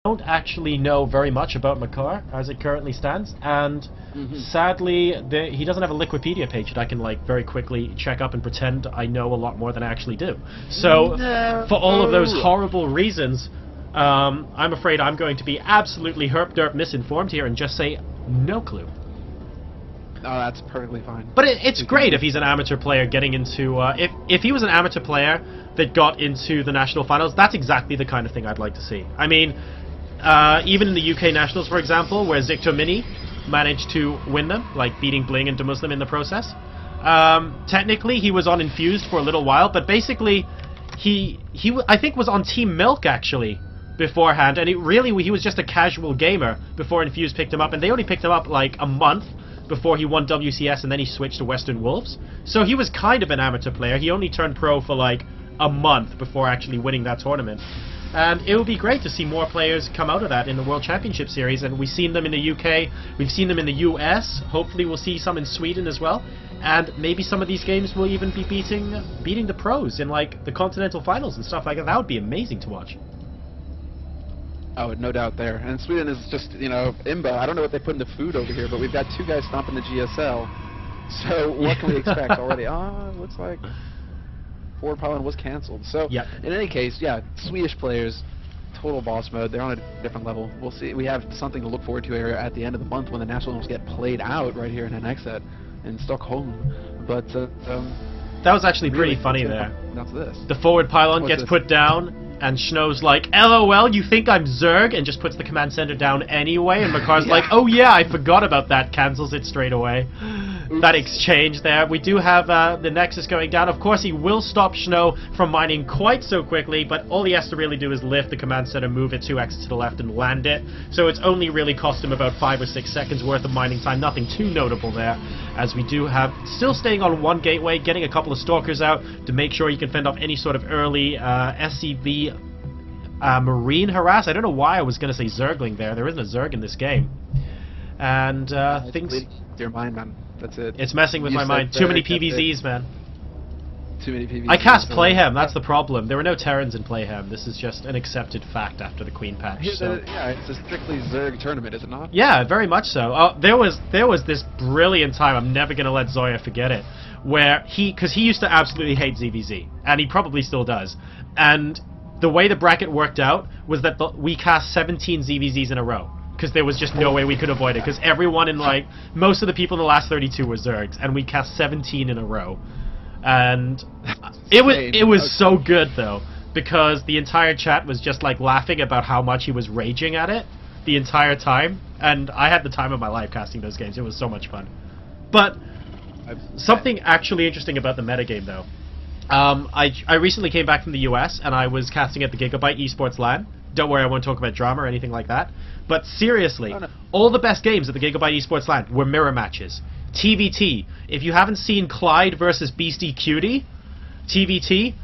don't actually know very much about Mekar as it currently stands, and sadly he doesn't have a Wikipedia page that I can like very quickly check up and pretend I know a lot more than I actually do. So for all of those horrible reasons, I'm afraid I'm going to be absolutely herp-derp misinformed here and just say no clue. Oh, that's perfectly fine. But it's great if he's an amateur player getting into... if he was an amateur player that got into the national finals, that's exactly the kind of thing I'd like to see. I mean, even in the UK Nationals, for example, where Zictor Mini managed to win them, like beating Bling and Demuslim in the process. Technically, he was on Infused for a little while, but basically, he I think was on Team Milk, actually, beforehand, and he was just a casual gamer before Infused picked him up, and they only picked him up like a month before he won WCS, and then he switched to Western Wolves. So he was kind of an amateur player. He only turned pro for like a month before actually winning that tournament. And it would be great to see more players come out of that in the World Championship Series, and we've seen them in the UK, we've seen them in the US, hopefully we'll see some in Sweden as well, and maybe some of these games will even be beating the pros in like the Continental Finals and stuff like that. That would be amazing to watch. Oh, no doubt there. And Sweden is just, you know, Imba. I don't know what they put in the food over here, but we've got 2 guys stomping the GSL. So what can we expect already? Looks like Forward Pylon was canceled. So in any case, yeah, Swedish players, total boss mode. They're on a different level. We'll see. We have something to look forward to here at the end of the month when the nationals get played out right here in Annexet in Stockholm. But that was actually pretty funny there. That's this. The Forward Pylon gets put down, and Snow's like, LOL, you think I'm Zerg? And just puts the command center down anyway, and Mekar's like, oh yeah, I forgot about that, cancels it straight away. Oops. That exchange there. We do have the Nexus going down. Of course, he will stop Snow from mining quite so quickly, but all he has to really do is lift the command center, move it 2x to the left, and land it. So it's only really cost him about 5 or 6 seconds worth of mining time. Nothing too notable there, as we do have still staying on 1 gateway, getting a couple of Stalkers out to make sure he can fend off any sort of early SCV Marine harass. I don't know why I was going to say Zergling there. There isn't a Zerg in this game. And things... your mind, man. That's it. It's messing with my mind. Too many PVZs, man. Too many PVZs. I cast Playhem, that's the problem. There were no Terrans in Playhem. This is just an accepted fact after the Queen patch. So. Yeah, it's a strictly Zerg tournament, is it not? Yeah, very much so. There was this brilliant time, I'm never going to let Zoya forget it, where because he used to absolutely hate ZVZ, and he probably still does. And the way the bracket worked out was that we cast 17 ZVZs in a row, because there was just no way we could avoid it, because everyone in, like, most of the people in the last 32 were Zergs, and we cast 17 in a row. And it was so good, though, because the entire chat was just, like, laughing about how much he was raging at it the entire time, and I had the time of my life casting those games. It was so much fun. But something actually interesting about the metagame, though. I recently came back from the US, and I was casting at the Gigabyte Esports LAN. Don't worry, I won't talk about drama or anything like that. But seriously, all the best games at the Gigabyte Esports LAN were mirror matches. TVT. If you haven't seen Clyde versus Beastie Cutie, TVT,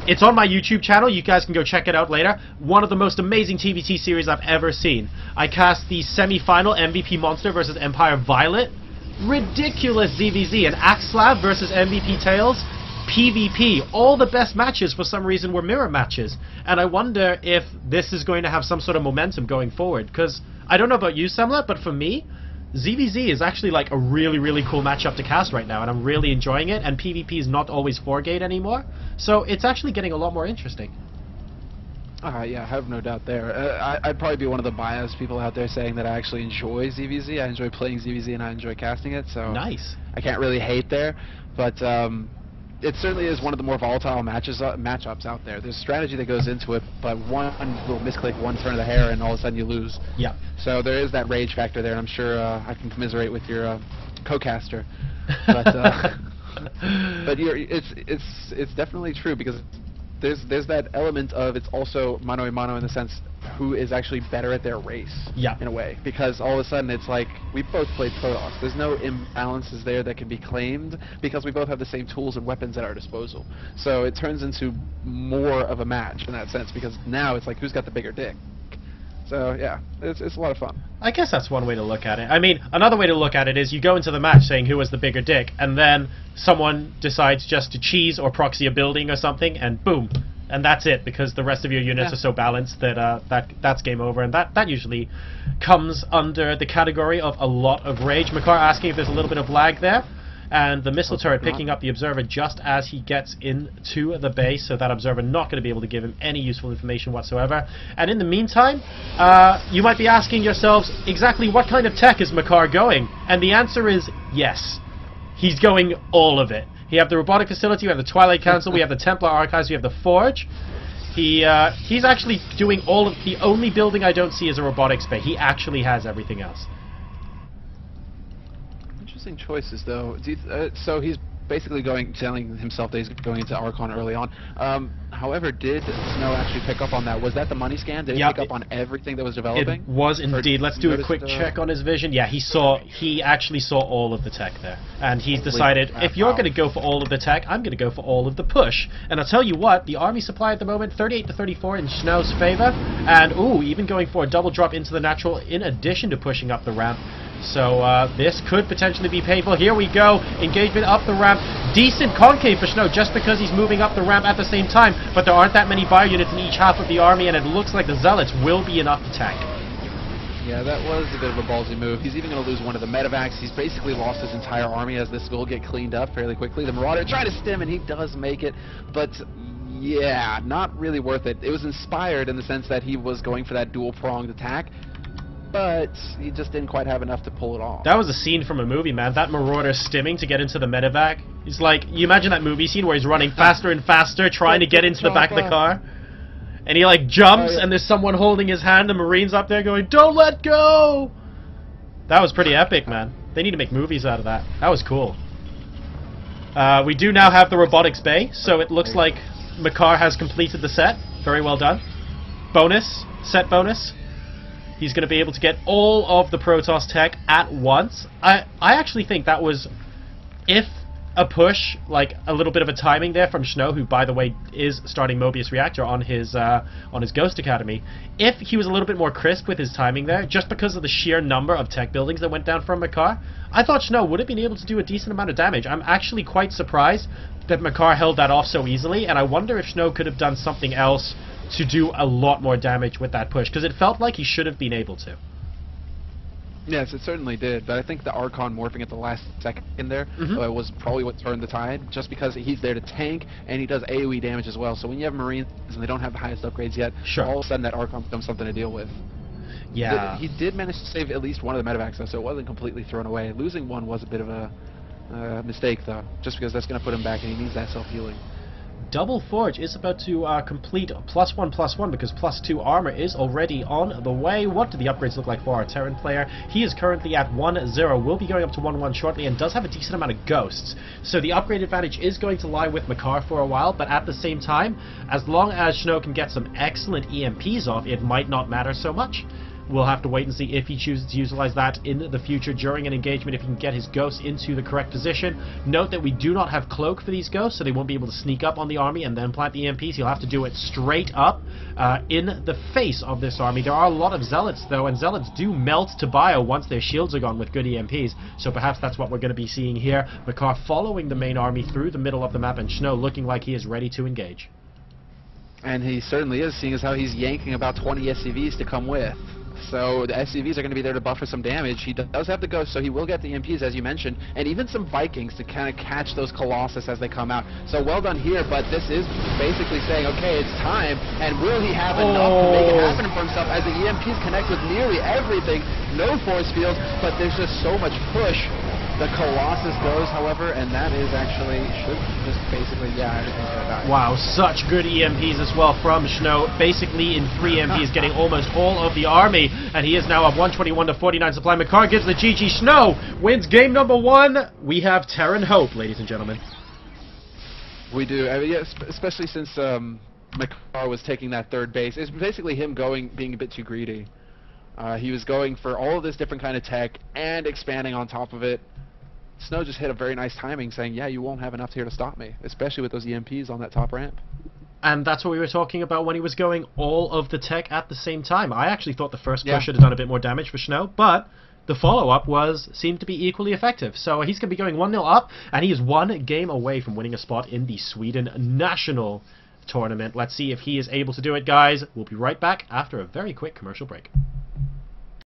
it's on my YouTube channel. You guys can go check it out later. One of the most amazing TVT series I've ever seen. I cast the semi-final MVP Monster versus Empire Violet. Ridiculous ZVZ. And Axlav versus MVP Tails. PvP. All the best matches for some reason were mirror matches, and I wonder if this is going to have some sort of momentum going forward, because I don't know about you, Semmler, but for me, ZVZ is actually like a really, really cool matchup to cast right now, and I'm really enjoying it, and PvP is not always 4-gate anymore, so it's actually getting a lot more interesting. Yeah, I have no doubt there. I'd probably be one of the biased people out there saying that I actually enjoy ZVZ. I enjoy playing ZVZ and I enjoy casting it, so nice. I can't really hate there, but it certainly is one of the more volatile matchups out there. There's strategy that goes into it, but one little misclick, one turn of the hair, and all of a sudden you lose. Yeah. So there is that rage factor there, and I'm sure I can commiserate with your co-caster. But but it's definitely true, because there's that element of it's also mano a mano in the sense who is actually better at their race, in a way, because all of a sudden it's like we both played Protoss. There's no imbalances there that can be claimed because we both have the same tools and weapons at our disposal. So it turns into more of a match in that sense, because now it's like who's got the bigger dick. So yeah, it's a lot of fun. I guess that's one way to look at it. I mean, another way to look at it is you go into the match saying who has the bigger dick, and then someone decides just to cheese or proxy a building or something, and boom, and that's it, because the rest of your units are so balanced that that's game over, and that usually comes under the category of a lot of rage. Mekar asking if there's a little bit of lag there, and the missile turret picking up the observer just as he gets into the base, so that observer not going to be able to give him any useful information whatsoever. And in the meantime, you might be asking yourselves, exactly what kind of tech is Mekar going? And the answer is yes. He's going all of it. We have the robotic facility, we have the Twilight Council, we have the Templar Archives, we have the Forge. He's actually doing all of... The only building I don't see is a robotics bay. He actually has everything else. Interesting choices, though. So he's basically telling himself that he's going into Archon early on. However, did Znow actually pick up on that? Was that the money scan? Did he pick up on everything that was developing? It was indeed. Let's do a quick check on his vision. Yeah, he actually saw all of the tech there. And he's decided, if you're going to go for all of the tech, I'm going to go for all of the push. And I'll tell you what, the army supply at the moment, 38 to 34 in Snow's favor. And, ooh, even going for a double drop into the natural in addition to pushing up the ramp. So this could potentially be painful. Here we go. Engagement up the ramp. Decent concave for Znow just because he's moving up the ramp at the same time. But there aren't that many bio units in each half of the army, and it looks like the Zealots will be enough to tank. Yeah, that was a bit of a ballsy move. He's even going to lose one of the medevacs. He's basically lost his entire army as this will get cleaned up fairly quickly. The Marauder tried to stem, and he does make it. But yeah, not really worth it. It was inspired in the sense that he was going for that dual-pronged attack, but he just didn't quite have enough to pull it off. That was a scene from a movie, man. That Marauder stimming to get into the medevac. It's like, you imagine that movie scene where he's running faster and faster trying to get into the back of the car. And he like jumps and there's someone holding his hand, the Marine's up there going, "Don't let go!" That was pretty epic, man. They need to make movies out of that. That was cool. We do now have the robotics bay, so it looks like Mekar has completed the set. Very well done. Bonus. Set bonus. He's going to be able to get all of the Protoss tech at once. I actually think that was, if a push, like a little bit of a timing there from Znow, who by the way is starting Mobius Reactor on his Ghost Academy. If he was a little bit more crisp with his timing there, just because of the sheer number of tech buildings that went down from Mekar, I thought Znow would have been able to do a decent amount of damage. I'm actually quite surprised that Mekar held that off so easily, and I wonder if Znow could have done something else to do a lot more damage with that push, because it felt like he should have been able to. Yes, it certainly did, but I think the Archon morphing at the last second in there was probably what turned the tide, just because he's there to tank, and he does AoE damage as well, so when you have Marines and they don't have the highest upgrades yet, all of a sudden that Archon becomes something to deal with. Yeah. He did manage to save at least one of the medevacs, though, so it wasn't completely thrown away. Losing one was a bit of a mistake, though, just because that's going to put him back, and he needs that self-healing. Double Forge is about to complete +1/+1 because +2 armor is already on the way. What do the upgrades look like for our Terran player? He is currently at 1-0, will be going up to 1-1 shortly, and does have a decent amount of ghosts. So the upgrade advantage is going to lie with Mekar for a while, but at the same time, as long as Znow can get some excellent EMPs off, it might not matter so much. We'll have to wait and see if he chooses to utilize that in the future during an engagement, if he can get his ghosts into the correct position. Note that we do not have cloak for these ghosts, so they won't be able to sneak up on the army and then plant the EMPs. He'll have to do it straight up in the face of this army. There are a lot of Zealots, though, and Zealots do melt to bio once their shields are gone with good EMPs, so perhaps that's what we're going to be seeing here. Mekar following the main army through the middle of the map, and Znow looking like he is ready to engage. And he certainly is, seeing as how he's yanking about 20 SCVs to come with. So the SCVs are going to be there to buffer some damage. He does have the Ghost, so he will get the EMPs, as you mentioned, and even some Vikings to kind of catch those Colossus as they come out. So well done here, but this is basically saying, okay, it's time, and will he have enough to make it happen for himself as the EMPs connect with nearly everything. No force fields, but there's just so much push. The Colossus goes, however, and that is actually, should just basically, yeah, everything's going to die. Wow, such good EMPs as well from Znow. Basically, in 3 EMPs, getting almost all of the army, and he is now at 121 to 49 supply. Mekar gives the GG. Znow wins game number 1. We have Terran hope, ladies and gentlemen. We do, I mean, yeah, especially since Mekar was taking that third base. It's basically him being a bit too greedy. He was going for all of this different kind of tech and expanding on top of it. Znow just hit a very nice timing saying, yeah, you won't have enough here to stop me, especially with those EMPs on that top ramp. And that's what we were talking about when he was going all of the tech at the same time. I actually thought the first push should have done a bit more damage for Znow, but the follow-up seemed to be equally effective. So he's going to be going 1-0 up, and he is 1 game away from winning a spot in the Sweden national tournament. Let's see if he is able to do it, guys. We'll be right back after a very quick commercial break.